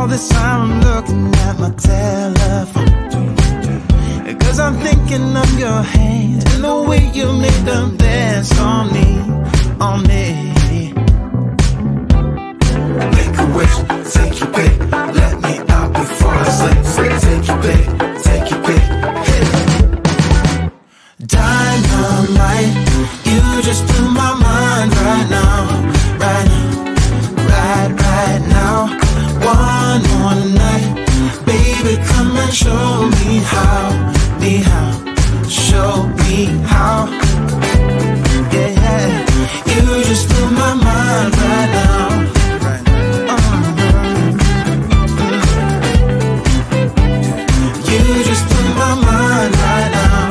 All this time I'm looking at my telephone, 'cause I'm thinking of your hand and the way you made them dance on me, on me. Make a wish, take your pick, let me out before I sleep. Take your pick, take your pick, hit it. Dynamite, you just blew my mind right now, right now, right now. One more night, baby, come and show me how, show me how. Yeah, you just blew my mind right now. You just blew my mind right now.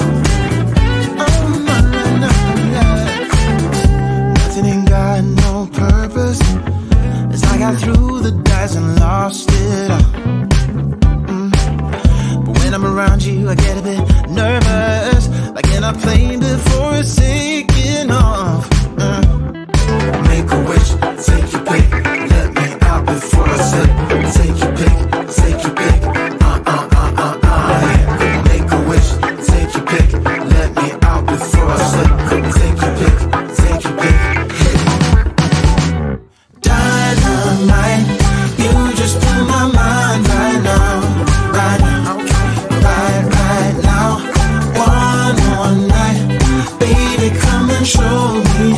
Nothing ain't got no purpose. As I got through the dice and lost it all. But when I'm around you, I get a bit nervous, like in a plane before it's taking off. Make a wish, take your pick, let me out before I slip. Take your pick, take your pick. Make a wish, take your pick, let me out before I slip. Take your pick, take your pick, hit it. Dynamite, you just blew my mind right now, right now, right now. One more night, baby, come and show me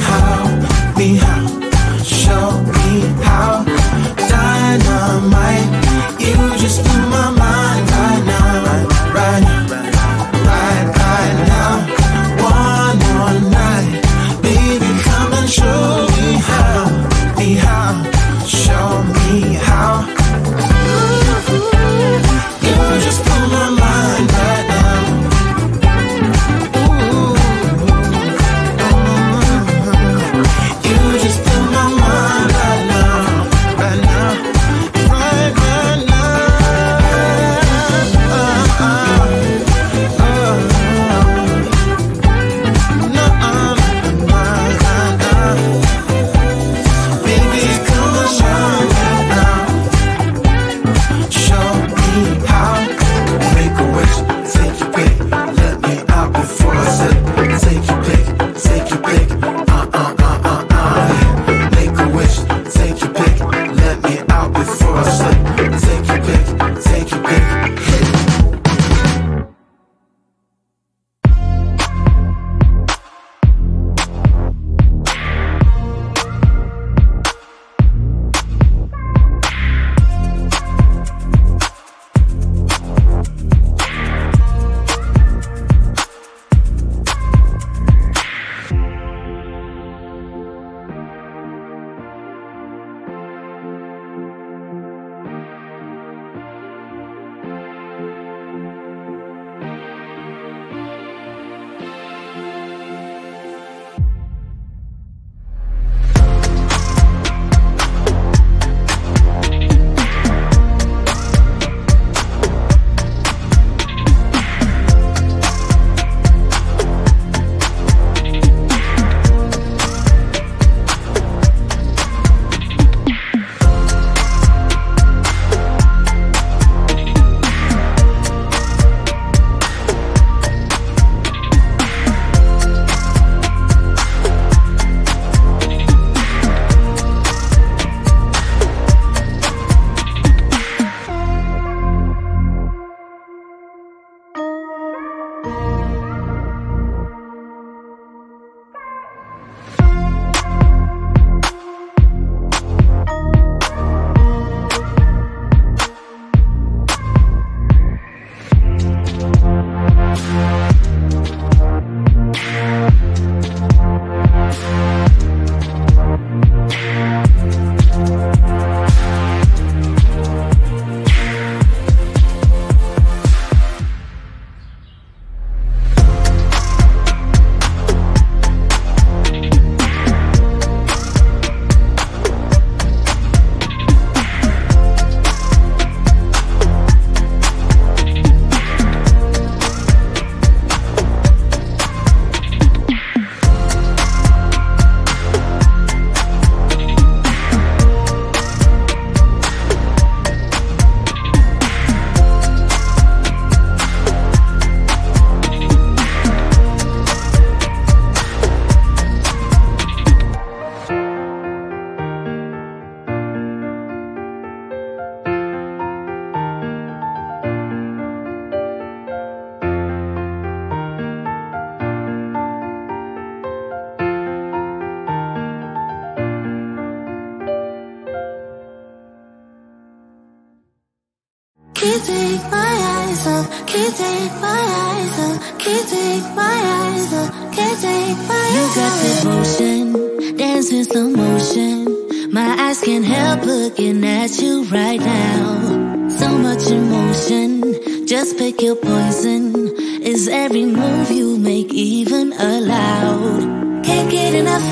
can't take my eyes off, can't take my eyes off, can't take my eyes off, can't take my eyes off. You got that motion, dance in slow motion. My eyes can't help looking at you right now. So much emotion, just pick your poison. Is every move you make even allowed? Can't get enough.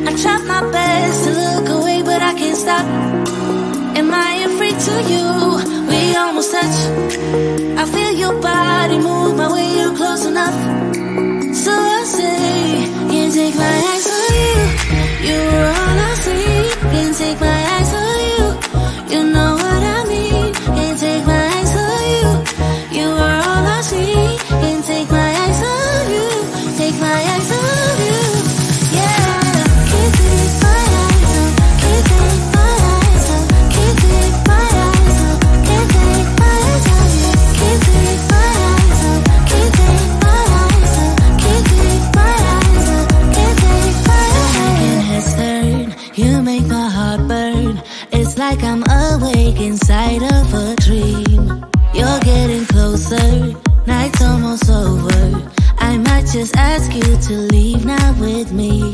I try my best to look away, but I can't stop. Am I a freak to you? We almost touch. I feel your body move my way, you're close enough. So I say, can't take my eyes on you. You were all I see. Can't take my eyes on you. You know what I mean. Can't take my eyes on you. You were all I see. Can't take my eyes on you. Take my eyes on you. Yeah. Can't take my eyes on. Can't take my eyes on. Can't take my eyes on. Can't take my eyes on you. Can't take my eyes on. Can't take my eyes on. Can't take my eyes on. Can't take my eyes on. Your head's turned. You make my heart burn. It's like I'm awake inside of a dream. You're getting closer. Night's almost over. I might just ask you to leave now with me.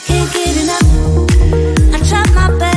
Can't get enough. I try my best.